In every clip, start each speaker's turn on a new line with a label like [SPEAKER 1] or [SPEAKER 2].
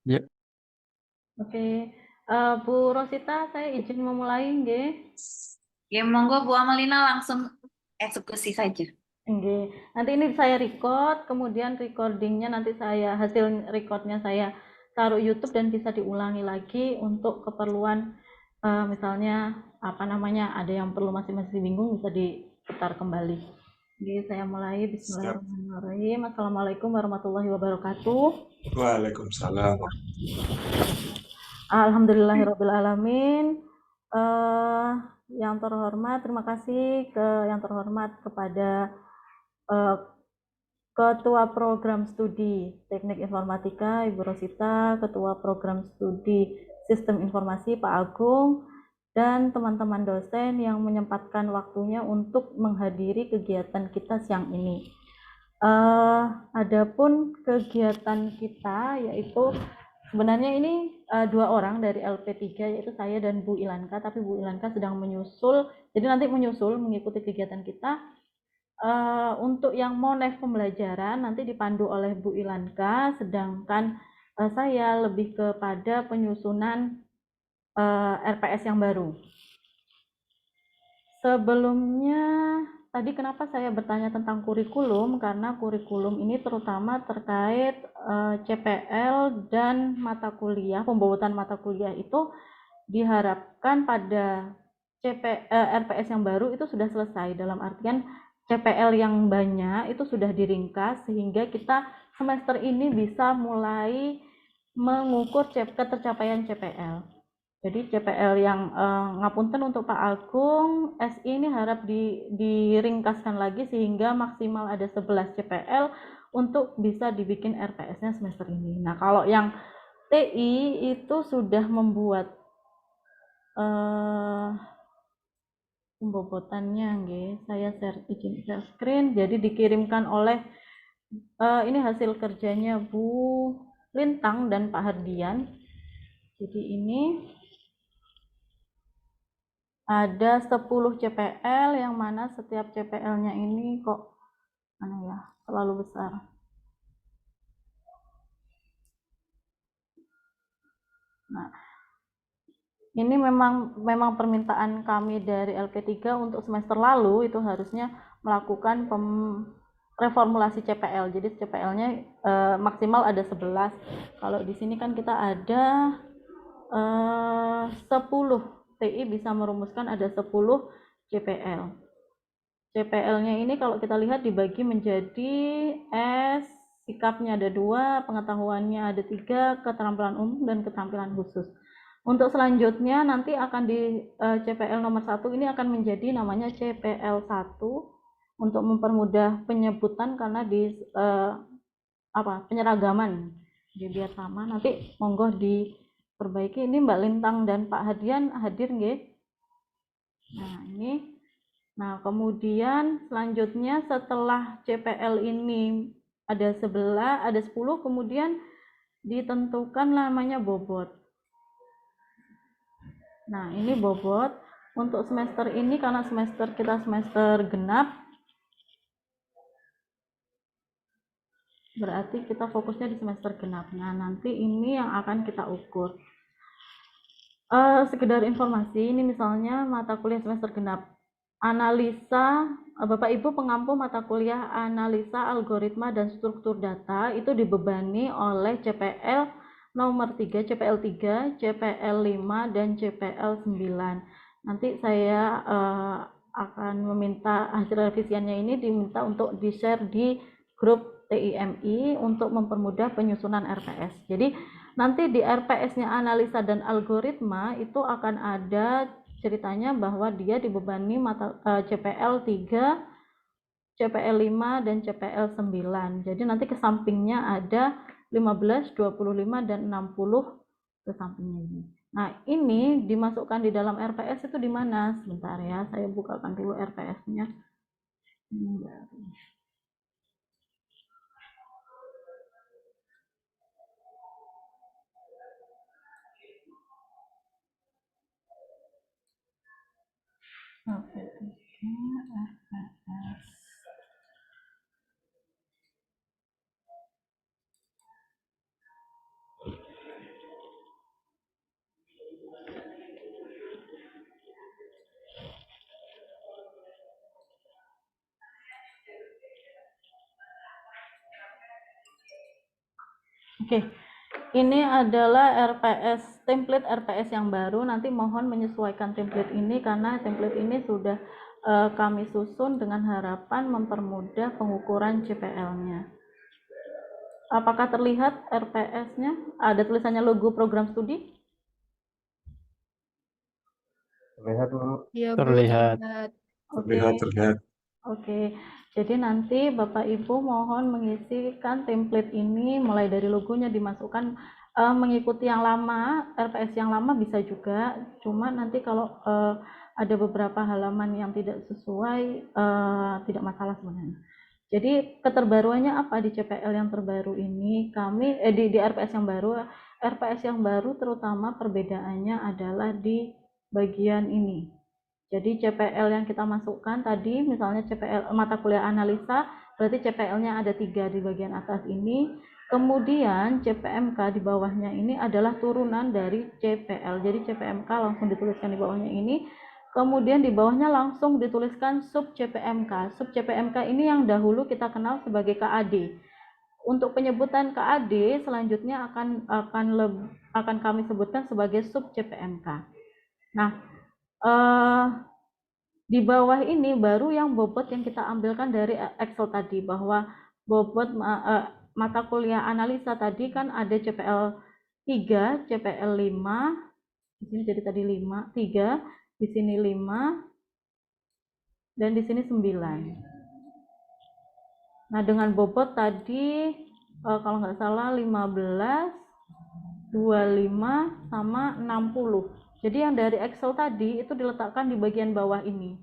[SPEAKER 1] Ya,
[SPEAKER 2] Oke, Bu Rosita, saya izin memulai, nggih.
[SPEAKER 3] Ya, monggo Bu Amelina langsung eksekusi saja.
[SPEAKER 2] Nggih. Nanti ini saya record, kemudian recordingnya nanti hasil recordnya saya taruh YouTube dan bisa diulangi lagi untuk keperluan misalnya apa namanya ada yang perlu masih bingung bisa diputar kembali. Jadi saya mulai. Bismillahirrahmanirrahim. Assalamualaikum warahmatullahi wabarakatuh.
[SPEAKER 1] Waalaikumsalam.
[SPEAKER 2] Alhamdulillahirrabbilalamin. Eh, yang terhormat, terima kasih yang terhormat kepada eh, Ketua Program Studi Teknik Informatika Ibu Rosita, Ketua Program Studi Sistem Informasi Pak Agung, dan teman-teman dosen yang menyempatkan waktunya untuk menghadiri kegiatan kita siang ini. Adapun kegiatan kita yaitu sebenarnya ini dua orang dari LP3 yaitu saya dan Bu Ilanka, tapi Bu Ilanka sedang menyusul, jadi nanti menyusul mengikuti kegiatan kita. Untuk yang monef pembelajaran nanti dipandu oleh Bu Ilanka, sedangkan saya lebih kepada penyusunan RPS yang baru. Sebelumnya tadi kenapa saya bertanya tentang kurikulum, karena kurikulum ini terutama terkait CPL dan mata kuliah, pembobotan mata kuliah itu diharapkan pada RPS yang baru itu sudah selesai, dalam artian CPL yang banyak itu sudah diringkas sehingga kita semester ini bisa mulai mengukur ketercapaian CPL. Jadi CPL yang ngapunten untuk Pak Agung, SI ini harap diringkaskan lagi sehingga maksimal ada 11 CPL untuk bisa dibikin RPS-nya semester ini. Nah, kalau yang TI itu sudah membuat pembobotannya, nggih. Saya izin share screen, jadi dikirimkan oleh ini hasil kerjanya Bu Lintang dan Pak Hardian. Jadi ini ada 10 CPL yang mana setiap CPL-nya ini kok terlalu besar. Nah, ini memang permintaan kami dari LP3 untuk semester lalu itu harusnya melakukan reformulasi CPL. Jadi CPL-nya maksimal ada 11. Kalau di sini kan kita ada 10. TI bisa merumuskan ada 10 CPL. CPL-nya ini kalau kita lihat dibagi menjadi S, sikapnya ada 2, pengetahuannya ada 3, keterampilan umum dan keterampilan khusus. Untuk selanjutnya nanti akan di CPL nomor 1 ini akan menjadi namanya CPL 1 untuk mempermudah penyebutan karena di penyeragaman. Jadi biar sama, nanti monggo diperbaiki. Ini Mbak Lintang dan Pak Hadian hadir nggih? Nah, ini. Nah, kemudian selanjutnya setelah CPL ini ada 10, kemudian ditentukan namanya bobot. Nah, ini bobot untuk semester ini karena kita semester genap, berarti kita fokusnya di semester genap. Nah, nanti ini yang akan kita ukur. Sekedar informasi, ini misalnya mata kuliah semester genap. Analisa, Bapak Ibu pengampu mata kuliah analisa algoritma dan struktur data itu dibebani oleh CPL nomor 3, CPL 3, CPL 5, dan CPL 9. Nanti saya akan meminta hasil revisiannya ini diminta untuk di-share di grup TIMI untuk mempermudah penyusunan RPS. Jadi nanti di RPS-nya analisa dan algoritma itu akan ada ceritanya bahwa dia dibebani CPL 3, CPL 5, dan CPL 9. Jadi nanti ke sampingnya ada 15, 25, dan 60 ke sampingnya ini. Nah, ini dimasukkan di dalam RPS itu di mana? Sebentar ya, saya bukakan dulu RPS-nya. Oke, ini adalah RPS, template RPS yang baru. Nanti mohon menyesuaikan template ini karena template ini sudah kami susun dengan harapan mempermudah pengukuran CPL-nya. Apakah terlihat RPS-nya? Ada tulisannya logo program studi?
[SPEAKER 1] Terlihat, Bu.
[SPEAKER 4] Iya, Bu,
[SPEAKER 5] Terlihat.
[SPEAKER 2] Oke.
[SPEAKER 1] Terlihat.
[SPEAKER 2] Oke, jadi nanti Bapak Ibu mohon mengisikan template ini mulai dari logonya dimasukkan, mengikuti yang lama, RPS yang lama bisa juga, cuma nanti kalau ada beberapa halaman yang tidak sesuai, tidak masalah sebenarnya. Jadi keterbaruannya apa di CPL yang terbaru ini? Kami di RPS yang baru terutama perbedaannya adalah di bagian ini. Jadi CPL yang kita masukkan tadi, misalnya CPL mata kuliah analisa, berarti CPL-nya ada 3 di bagian atas ini. Kemudian CPMK di bawahnya ini adalah turunan dari CPL. Jadi CPMK langsung dituliskan di bawahnya ini. Kemudian di bawahnya langsung dituliskan sub CPMK. Sub CPMK ini yang dahulu kita kenal sebagai KAD. Untuk penyebutan KAD selanjutnya akan kami sebutkan sebagai sub CPMK. Nah, di bawah ini baru yang bobot yang kita ambilkan dari Excel tadi, bahwa bobot mata kuliah analisa tadi kan ada CPL 3, CPL 5, di sini jadi tadi 5, 3, di sini 5, dan di sini 9. Nah, dengan bobot tadi kalau nggak salah 15, 25, sama 60. Jadi yang dari Excel tadi itu diletakkan di bagian bawah ini.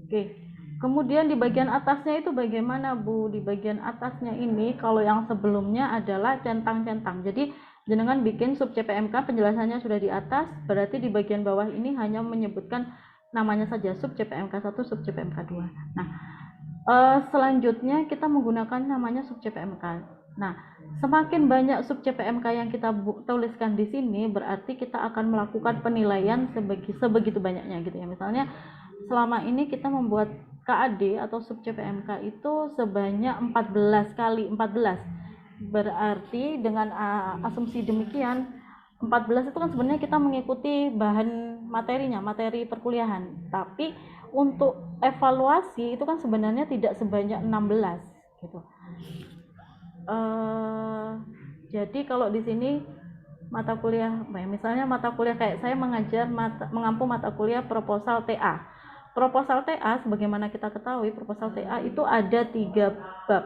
[SPEAKER 2] Oke. Kemudian di bagian atasnya itu bagaimana, Bu? Di bagian atasnya ini kalau yang sebelumnya adalah centang-centang. Jadi jenengan bikin sub CPMK, penjelasannya sudah di atas, berarti di bagian bawah ini hanya menyebutkan namanya saja sub CPMK 1, sub CPMK 2. Nah, selanjutnya kita menggunakan namanya sub CPMK. Nah, semakin banyak sub CPMK yang kita tuliskan di sini, berarti kita akan melakukan penilaian sebegitu banyaknya gitu ya. Misalnya selama ini kita membuat KAD atau sub CPMK itu sebanyak 14 kali 14. Berarti dengan asumsi demikian 14 itu kan sebenarnya kita mengikuti bahan materinya, materi perkuliahan. Tapi untuk evaluasi itu kan sebenarnya tidak sebanyak 16 gitu. Jadi kalau di sini mata kuliah, misalnya mata kuliah kayak saya mengampu mata kuliah proposal TA. Proposal TA sebagaimana kita ketahui, proposal TA itu ada 3 bab.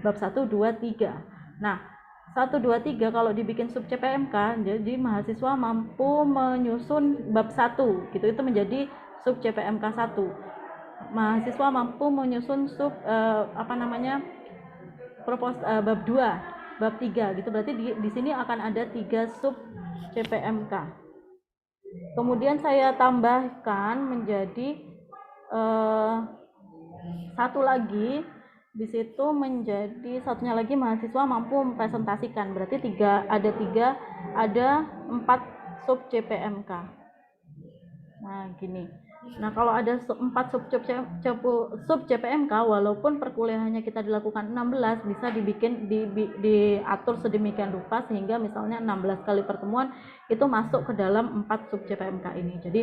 [SPEAKER 2] Bab 1, 2, 3. Nah, 1, 2, 3 kalau dibikin sub CPMK, jadi mahasiswa mampu menyusun bab 1 gitu, itu menjadi sub CPMK 1. Mahasiswa mampu menyusun sub bab 2, bab 3 gitu. Berarti di sini akan ada 3 sub CPMK. Kemudian saya tambahkan menjadi satu lagi, di situ menjadi satunya lagi mahasiswa mampu mempresentasikan. Berarti ada 4 sub CPMK. Nah, gini. Nah, kalau ada 4 sub CPMK, walaupun perkuliahannya kita dilakukan 16, bisa diatur sedemikian rupa sehingga misalnya 16 kali pertemuan itu masuk ke dalam 4 sub CPMK ini. Jadi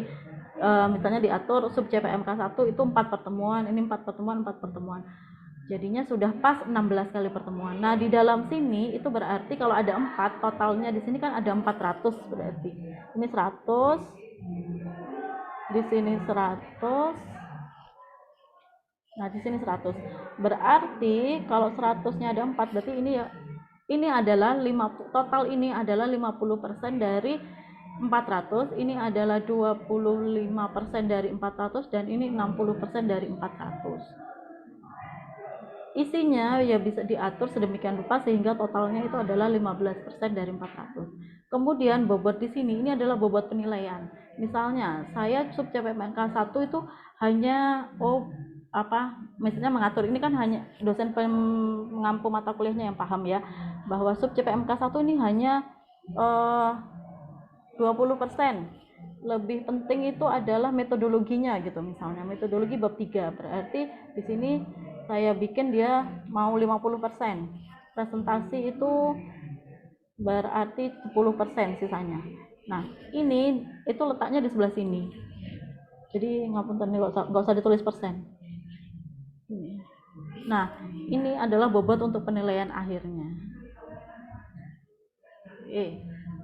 [SPEAKER 2] misalnya diatur sub CPMK 1 itu 4 pertemuan, ini 4 pertemuan, 4 pertemuan. Jadinya sudah pas 16 kali pertemuan. Nah, di dalam sini itu berarti kalau ada 4, totalnya di sini kan ada 400 berarti. Ini 100, di sini 100, nah di sini 100. Berarti kalau 100-nya ada 4, berarti ini adalah 50, total ini adalah 50% dari 400, ini adalah 25% dari 400, dan ini 60% dari 400. Isinya ya bisa diatur sedemikian rupa sehingga totalnya itu adalah 15% dari 400. Kemudian bobot di sini ini adalah bobot penilaian. Misalnya saya sub CPMK 1 itu hanya misalnya mengatur, ini kan hanya dosen pengampu mata kuliahnya yang paham ya, bahwa sub CPMK 1 ini hanya 20%. lebih penting itu adalah metodologinya gitu. Misalnya metodologi bab 3, berarti di sini saya bikin dia mau 50%. Presentasi itu berarti 10% sisanya. Nah, ini itu letaknya di sebelah sini. Jadi ngapunten, nggak usah ditulis persen. Nah, ini adalah bobot untuk penilaian akhirnya.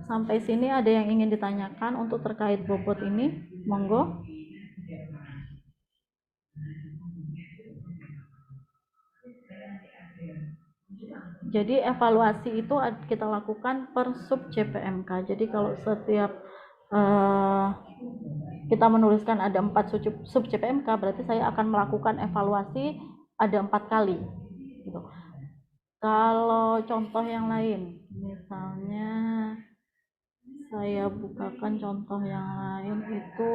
[SPEAKER 2] Sampai sini ada yang ingin ditanyakan untuk terkait bobot ini? Monggo. Jadi evaluasi itu kita lakukan per sub JPMK. Jadi kalau setiap kita menuliskan ada 4 sub JPMK, berarti saya akan melakukan evaluasi ada 4 kali. Gitu. Kalau contoh yang lain, misalnya saya bukakan contoh yang lain itu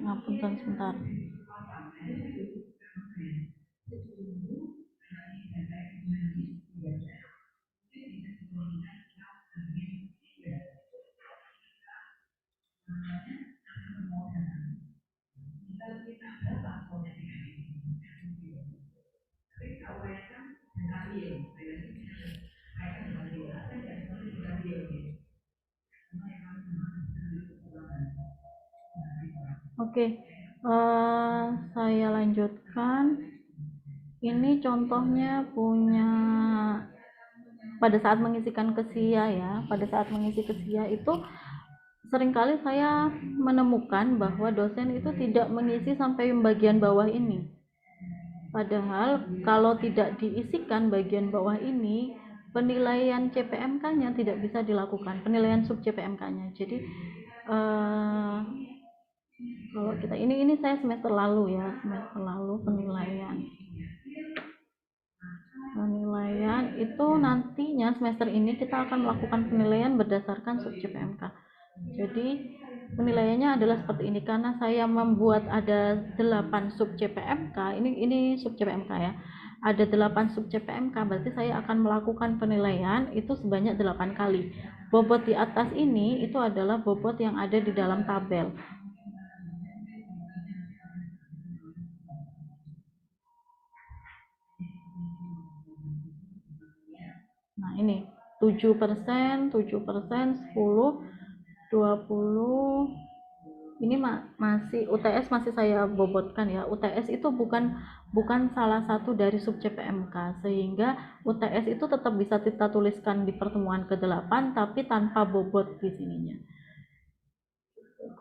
[SPEAKER 2] ngapunten sebentar. Oke, saya lanjutkan. Ini contohnya punya pada saat mengisikan kesia ya. Pada saat mengisi kesia itu seringkali saya menemukan bahwa dosen itu tidak mengisi sampai bagian bawah ini. Padahal kalau tidak diisikan bagian bawah ini, penilaian CPMK-nya tidak bisa dilakukan, penilaian sub CPMK-nya. Jadi kalau kita ini saya semester lalu ya, semester lalu penilaian itu nantinya semester ini kita akan melakukan penilaian berdasarkan sub CPMK. Jadi penilaiannya adalah seperti ini, karena saya membuat ada 8 sub CPMK, ini sub CPMK ya, ada 8 sub CPMK, berarti saya akan melakukan penilaian itu sebanyak 8 kali. Bobot di atas ini itu adalah bobot yang ada di dalam tabel. Nah ini 7%, 7%, 10, 20. Ini masih UTS masih saya bobotkan ya. UTS itu bukan salah satu dari sub CPMK, sehingga UTS itu tetap bisa kita tuliskan di pertemuan ke-8 tapi tanpa bobot di sininya.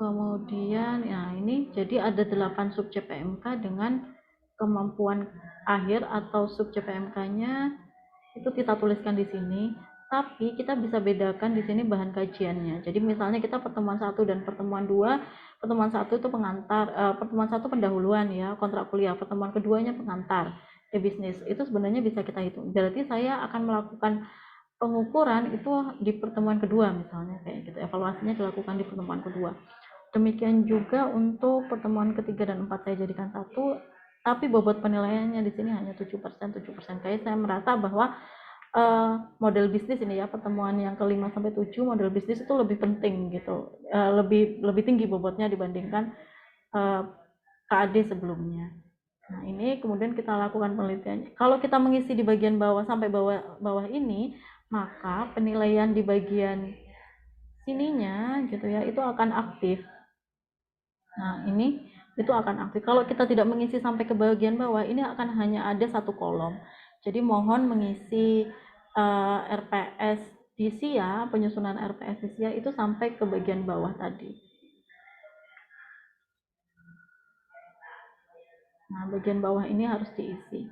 [SPEAKER 2] Kemudian ya ini jadi ada 8 sub CPMK dengan kemampuan akhir atau sub CPMK-nya itu kita tuliskan di sini, tapi kita bisa bedakan di sini bahan kajiannya. Jadi misalnya kita pertemuan 1 dan pertemuan 2, pertemuan 1 itu pengantar, pertemuan 1 pendahuluan ya, kontrak kuliah, pertemuan keduanya pengantar bisnis, itu sebenarnya bisa kita hitung. Berarti saya akan melakukan pengukuran itu di pertemuan kedua misalnya kayak gitu, evaluasinya dilakukan di pertemuan kedua. Demikian juga untuk pertemuan ketiga dan 4 saya jadikan 1, tapi bobot penilaiannya di sini hanya 7%. Kayak saya merasa bahwa model bisnis ini ya, pertemuan yang ke-5 sampai 7 model bisnis itu lebih penting gitu, lebih tinggi bobotnya dibandingkan KAD sebelumnya. Nah, ini kemudian kita lakukan penelitian. Kalau kita mengisi di bagian bawah sampai bawah ini, maka penilaian di bagian sininya gitu ya, itu akan aktif. Nah, ini itu akan aktif. Kalau kita tidak mengisi sampai ke bagian bawah, ini akan hanya ada satu kolom. Jadi mohon mengisi RPS di SIA, penyusunan RPS di SIA itu sampai ke bagian bawah tadi. Nah, bagian bawah ini harus diisi.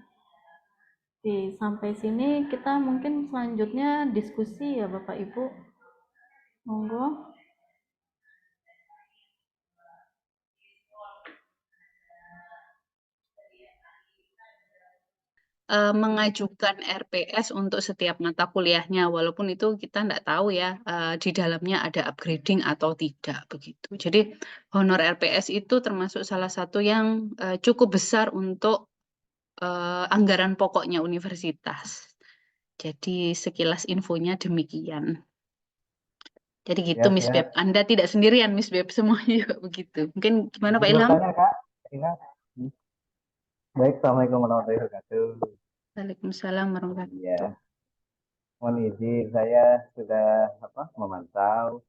[SPEAKER 2] Oke, sampai sini kita mungkin selanjutnya diskusi ya Bapak Ibu. Monggo.
[SPEAKER 4] mengajukan RPS untuk setiap mata kuliahnya, walaupun itu kita nggak tahu ya di dalamnya ada upgrading atau tidak begitu. Jadi honor RPS itu termasuk salah satu yang cukup besar untuk anggaran pokoknya universitas. Jadi sekilas infonya demikian. Jadi gitu
[SPEAKER 1] Ya,
[SPEAKER 4] Miss
[SPEAKER 1] siap.
[SPEAKER 4] Beb, Anda tidak sendirian Miss Beb, semuanya juga begitu. Mungkin gimana Pak
[SPEAKER 1] Jadi
[SPEAKER 4] Ilham?
[SPEAKER 1] bertanya, Kak. Ina. Baik, Assalamualaikum warahmatullahi wabarakatuh.
[SPEAKER 4] Waalaikumsalam warahmatullahi wabarakatuh.
[SPEAKER 1] Iya, mohon izin saya sudah memantau